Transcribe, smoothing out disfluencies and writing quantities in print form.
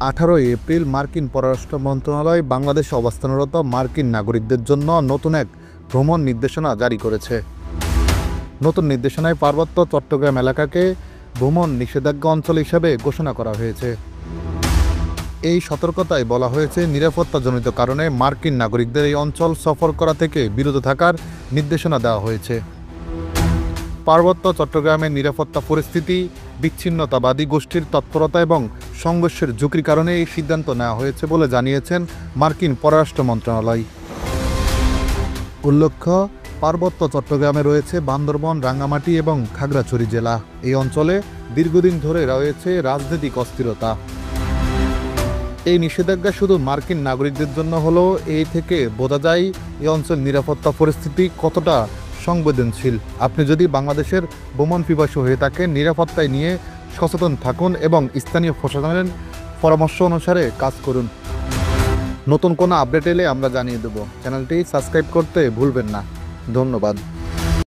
18 April মার্কিন পররাষ্ট্র মন্ত্রণালয় বাংলাদেশে অবস্থানরত মার্কিন নাগরিকদের জন্য নতুন এক ভ্রমণ নির্দেশনা জারি করেছে। নতুন নির্দেশনায় পার্বত্য চট্টগ্রাম এলাকাকে ভ্রমণ নিষেধাজ্ঞা অঞ্চল হিসেবে ঘোষণা করা হয়েছে। এই সতর্কতায় বলা হয়েছে, নিরাপত্তাজনিত কারণে মার্কিন নাগরিকদের এই অঞ্চল সফর করা থেকে বিরত থাকার নির্দেশনা দেওয়া হয়েছে। পার্বত্য চট্টগ্রামের নিরাপত্তা পরিস্থিতি, বিচ্ছিন্নতাবাদী গোষ্ঠীর তৎপরতা এবং সংঘর্ষের ঝুঁকির কারণে এই সিদ্ধান্ত নেওয়া হয়েছে বলে জানিয়েছেন মার্কিন পররাষ্ট্র মন্ত্রণালয়। উল্লেখ্য, পার্বত্য চট্টগ্রামে রয়েছে বান্দরবান, রাঙ্গামাটি এবং খাগড়াছড়ি জেলা। এই অঞ্চলে দীর্ঘদিন ধরে রয়েছে রাজনৈতিক অস্থিরতা। এই নিষেধাজ্ঞা শুধু মার্কিন নাগরিকদের জন্য হলেও এই থেকে বোঝা যায় এই অঞ্চলের নিরাপত্তা পরিস্থিতি কতটা সংবেদনশীল। আপনি যদি বাংলাদেশের ভ্রমণ পিপাসু হয়ে থাকেন, নিরাপত্তায় নিয়ে সচেতন থাকুন এবং স্থানীয় প্রশাসনের পরামর্শ অনুসারে কাজ করুন। নতুন কোনো আপডেট এলে আমরা জানিয়ে দেব। চ্যানেলটি সাবস্ক্রাইব করতে ভুলবেন না। ধন্যবাদ।